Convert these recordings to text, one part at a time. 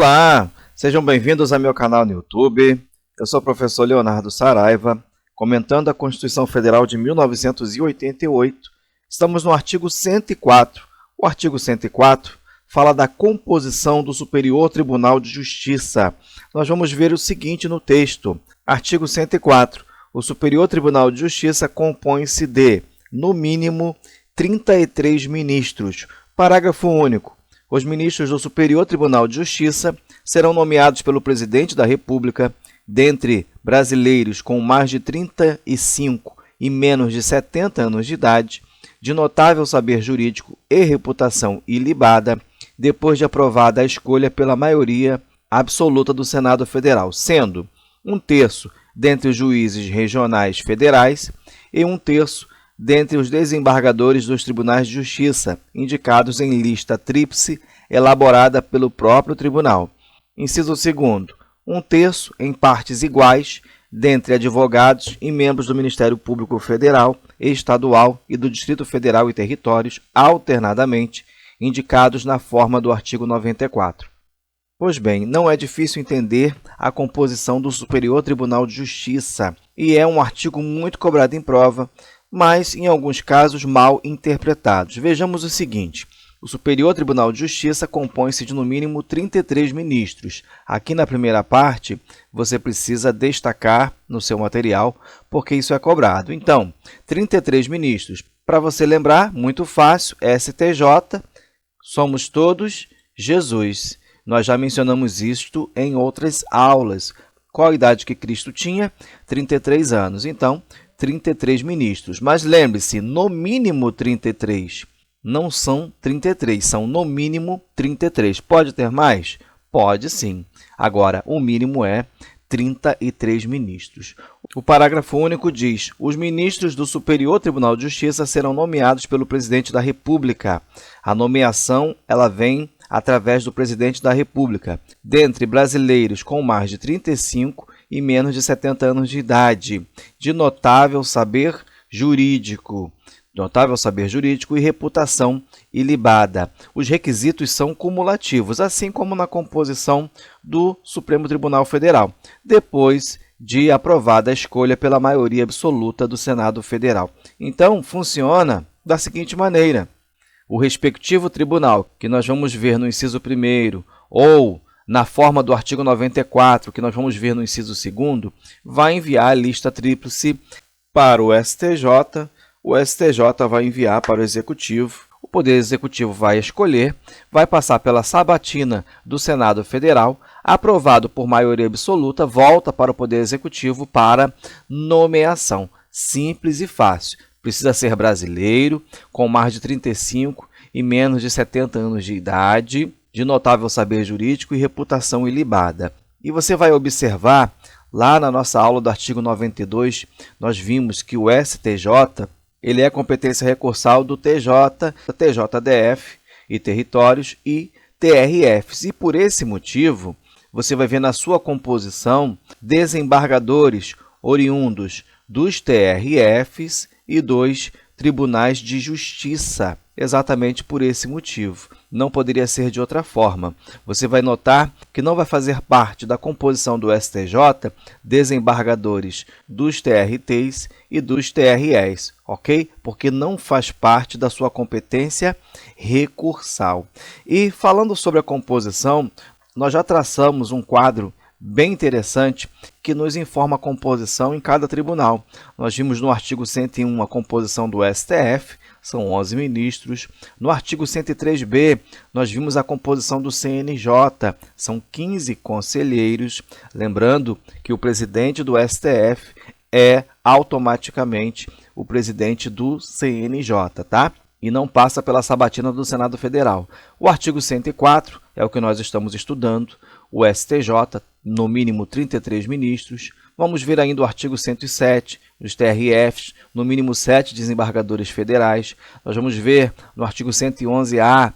Olá, sejam bem-vindos ao meu canal no YouTube. Eu sou o professor Leonardo Saraiva, comentando a Constituição Federal de 1988. Estamos no artigo 104. O artigo 104 fala da composição do Superior Tribunal de Justiça. Nós vamos ver o seguinte no texto. Artigo 104. O Superior Tribunal de Justiça compõe-se de, no mínimo, 33 ministros. Parágrafo único. Os ministros do Superior Tribunal de Justiça serão nomeados pelo Presidente da República, dentre brasileiros com mais de 35 e menos de 70 anos de idade, de notável saber jurídico e reputação ilibada, depois de aprovada a escolha pela maioria absoluta do Senado Federal, sendo 1/3 dentre os juízes regionais federais e 1/3 dentre os desembargadores dos tribunais de justiça, indicados em lista tríplice elaborada pelo próprio tribunal. Inciso 2º, 1/3 em partes iguais dentre advogados e membros do Ministério Público Federal, Estadual e do Distrito Federal e territórios, alternadamente, indicados na forma do artigo 94. Pois bem, não é difícil entender a composição do Superior Tribunal de Justiça, e é um artigo muito cobrado em prova, mas, em alguns casos, mal interpretados. Vejamos o seguinte. O Superior Tribunal de Justiça compõe-se de, no mínimo, 33 ministros. Aqui na primeira parte, você precisa destacar no seu material, porque isso é cobrado. Então, 33 ministros. Para você lembrar, muito fácil, STJ, somos todos Jesus. Nós já mencionamos isto em outras aulas. Qual a idade que Cristo tinha? 33 anos. Então, 33 ministros. Mas lembre-se, no mínimo 33. Não são 33, são no mínimo 33. Pode ter mais? Pode sim. Agora, o mínimo é 33 ministros. O parágrafo único diz: os ministros do Superior Tribunal de Justiça serão nomeados pelo Presidente da República. A nomeação ela vem através do Presidente da República, dentre brasileiros com mais de 35 e menos de 70 anos de idade, de notável saber jurídico e reputação ilibada. Os requisitos são cumulativos, assim como na composição do Supremo Tribunal Federal, depois de aprovada a escolha pela maioria absoluta do Senado Federal. Então, funciona da seguinte maneira. O respectivo tribunal, que nós vamos ver no inciso 1º, ou na forma do artigo 94, que nós vamos ver no inciso 2º, vai enviar a lista tríplice para o STJ, o STJ vai enviar para o Executivo, o Poder Executivo vai escolher, vai passar pela sabatina do Senado Federal, aprovado por maioria absoluta, volta para o Poder Executivo para nomeação. Simples e fácil. Precisa ser brasileiro, com mais de 35 e menos de 70 anos de idade, de notável saber jurídico e reputação ilibada. E você vai observar, lá na nossa aula do artigo 92, nós vimos que o STJ ele é competência recursal do TJ, TJDF e territórios e TRFs. E por esse motivo, você vai ver na sua composição desembargadores oriundos dos TRFs e dos tribunais de justiça, exatamente por esse motivo. Não poderia ser de outra forma. Você vai notar que não vai fazer parte da composição do STJ desembargadores dos TRTs e dos TREs, ok? Porque não faz parte da sua competência recursal. E falando sobre a composição, nós já traçamos um quadro bem interessante que nos informa a composição em cada tribunal. Nós vimos no artigo 101 a composição do STF, são 11 ministros. No artigo 103b, nós vimos a composição do CNJ, são 15 conselheiros. Lembrando que o presidente do STF é automaticamente o presidente do CNJ, tá? E não passa pela sabatina do Senado Federal. O artigo 104 é o que nós estamos estudando, o STJ, no mínimo 33 ministros. Vamos ver ainda o artigo 107, os TRFs, no mínimo 7 desembargadores federais. Nós vamos ver no artigo 111A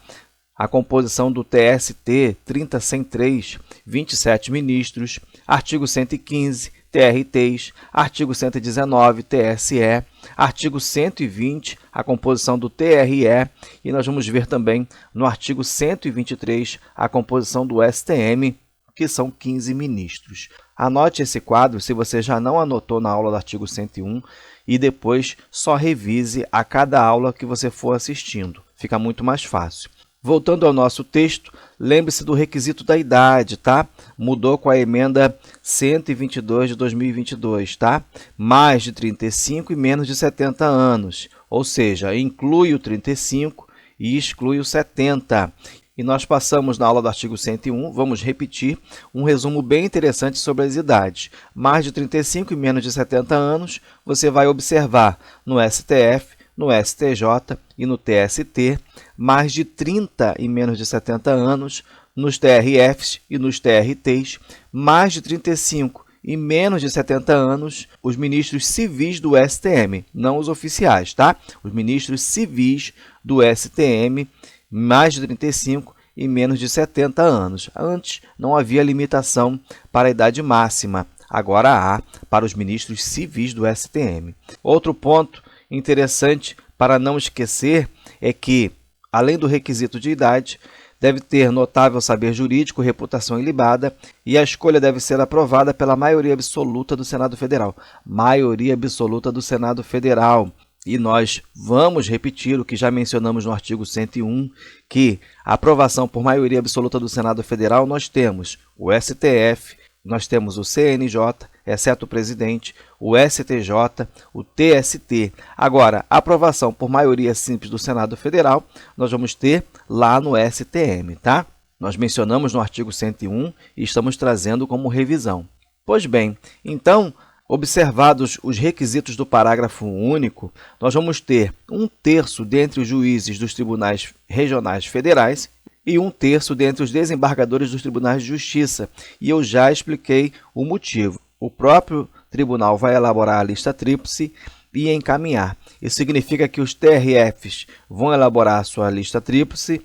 a composição do TST, 30 sem 3, 27 ministros. Artigo 115, TRTs, artigo 119, TSE, artigo 120, a composição do TRE, e nós vamos ver também no artigo 123 a composição do STM, que são 15 ministros. Anote esse quadro se você já não anotou na aula do artigo 101 e depois só revise a cada aula que você for assistindo. Fica muito mais fácil. Voltando ao nosso texto, lembre-se do requisito da idade, tá? Mudou com a emenda 122 de 2022, tá? Mais de 35 e menos de 70 anos, ou seja, inclui o 35 e exclui o 70. E nós passamos na aula do artigo 101, vamos repetir, um resumo bem interessante sobre as idades. Mais de 35 e menos de 70 anos, você vai observar no STF, no STJ e no TST, mais de 30 e menos de 70 anos, nos TRFs e nos TRTs, mais de 35 e menos de 70 anos, os ministros civis do STM, não os oficiais, tá? Os ministros civis do STM, mais de 35 e menos de 70 anos. Antes não havia limitação para a idade máxima, agora há para os ministros civis do STM. Outro ponto interessante para não esquecer é que, além do requisito de idade, deve ter notável saber jurídico, reputação ilibada e a escolha deve ser aprovada pela maioria absoluta do Senado Federal. Maioria absoluta do Senado Federal. E nós vamos repetir o que já mencionamos no artigo 101, que a aprovação por maioria absoluta do Senado Federal nós temos o STF, nós temos o CNJ, exceto o presidente, o STJ, o TST. Agora, a aprovação por maioria simples do Senado Federal, nós vamos ter lá no STM, tá? Nós mencionamos no artigo 101 e estamos trazendo como revisão. Pois bem, então, observados os requisitos do parágrafo único, nós vamos ter 1/3 dentre os juízes dos tribunais regionais federais e 1/3 dentre os desembargadores dos tribunais de justiça. E eu já expliquei o motivo. O próprio tribunal vai elaborar a lista tríplice e encaminhar. Isso significa que os TRFs vão elaborar a sua lista tríplice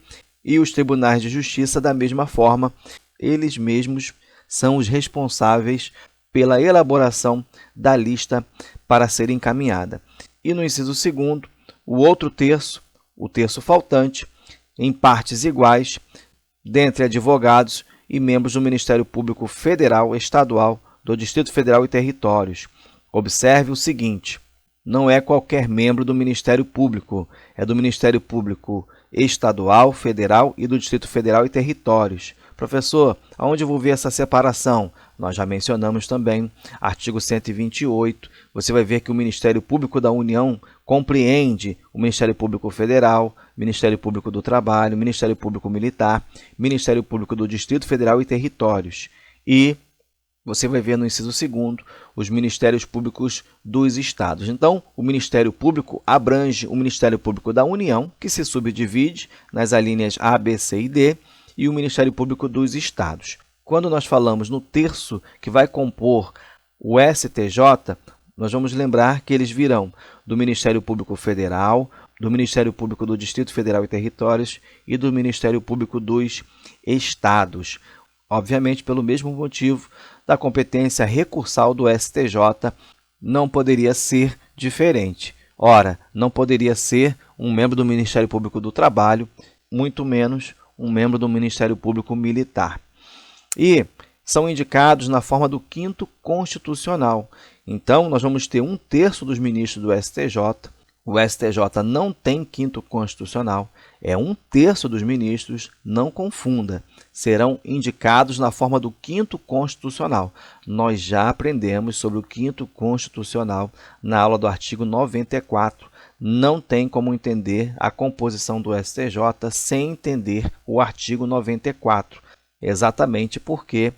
e os tribunais de justiça da mesma forma. Eles mesmos são os responsáveis pela elaboração da lista para ser encaminhada. E no inciso 2º, o outro terço, o terço faltante, em partes iguais, dentre advogados e membros do Ministério Público Federal, Estadual, do Distrito Federal e Territórios. Observe o seguinte, não é qualquer membro do Ministério Público, é do Ministério Público Estadual, Federal e do Distrito Federal e Territórios. Professor, aonde eu vou ver essa separação? Nós já mencionamos também, artigo 128, você vai ver que o Ministério Público da União compreende o Ministério Público Federal, Ministério Público do Trabalho, Ministério Público Militar, Ministério Público do Distrito Federal e Territórios. E você vai ver no inciso 2º os Ministérios Públicos dos Estados. Então, o Ministério Público abrange o Ministério Público da União, que se subdivide nas alíneas A, B, C e D, e o Ministério Público dos Estados. Quando nós falamos no terço que vai compor o STJ, nós vamos lembrar que eles virão do Ministério Público Federal, do Ministério Público do Distrito Federal e Territórios e do Ministério Público dos Estados. Obviamente, pelo mesmo motivo da competência recursal do STJ, não poderia ser diferente. Ora, não poderia ser um membro do Ministério Público do Trabalho, muito menos um membro do Ministério Público Militar. E são indicados na forma do 5º constitucional. Então, nós vamos ter 1/3 dos ministros do STJ. O STJ não tem 5º constitucional, é 1/3 dos ministros, não confunda. Serão indicados na forma do 5º constitucional. Nós já aprendemos sobre o 5º constitucional na aula do artigo 94. Não tem como entender a composição do STJ sem entender o artigo 94. Exatamente porque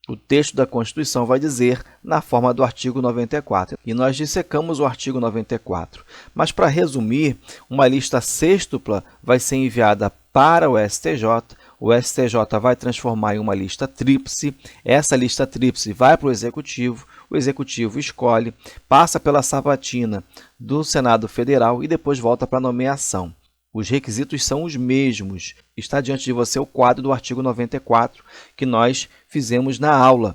o texto da Constituição vai dizer na forma do artigo 94. E nós dissecamos o artigo 94. Mas, para resumir, uma lista sêxtupla vai ser enviada para o STJ. O STJ vai transformar em uma lista tríplice. Essa lista tríplice vai para o Executivo. O Executivo escolhe, passa pela sabatina do Senado Federal e depois volta para a nomeação. Os requisitos são os mesmos. Está diante de você o quadro do artigo 94 que nós fizemos na aula.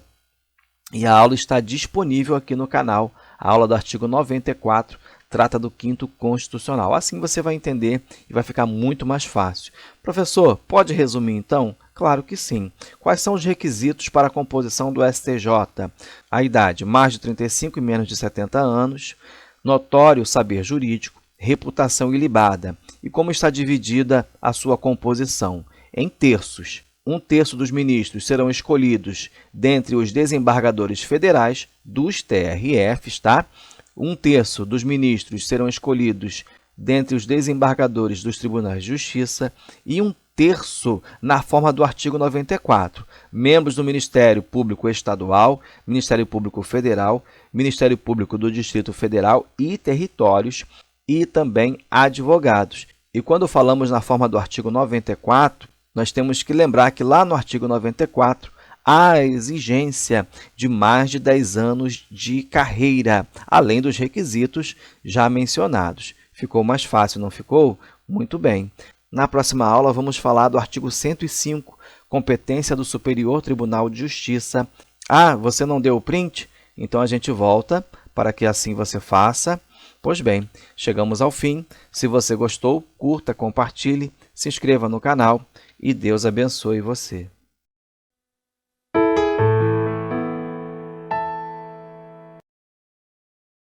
e a aula está disponível aqui no canal. A aula do artigo 94 trata do 5º Constitucional. Assim você vai entender e vai ficar muito mais fácil. Professor, pode resumir então? Claro que sim. Quais são os requisitos para a composição do STJ? A idade, mais de 35 e menos de 70 anos, notório saber jurídico, reputação ilibada. E como está dividida a sua composição? Em terços. 1/3 dos ministros serão escolhidos dentre os desembargadores federais dos TRFs, tá? 1/3 dos ministros serão escolhidos dentre os desembargadores dos tribunais de justiça e 1/3 na forma do artigo 94, membros do Ministério Público Estadual, Ministério Público Federal, Ministério Público do Distrito Federal e territórios e também advogados. E quando falamos na forma do artigo 94, nós temos que lembrar que lá no artigo 94 há a exigência de mais de 10 anos de carreira, além dos requisitos já mencionados. Ficou mais fácil, não ficou? Muito bem. Na próxima aula, vamos falar do artigo 105, competência do Superior Tribunal de Justiça. Ah, você não deu o print? Então, a gente volta para que assim você faça. Pois bem, chegamos ao fim. Se você gostou, curta, compartilhe, se inscreva no canal e Deus abençoe você.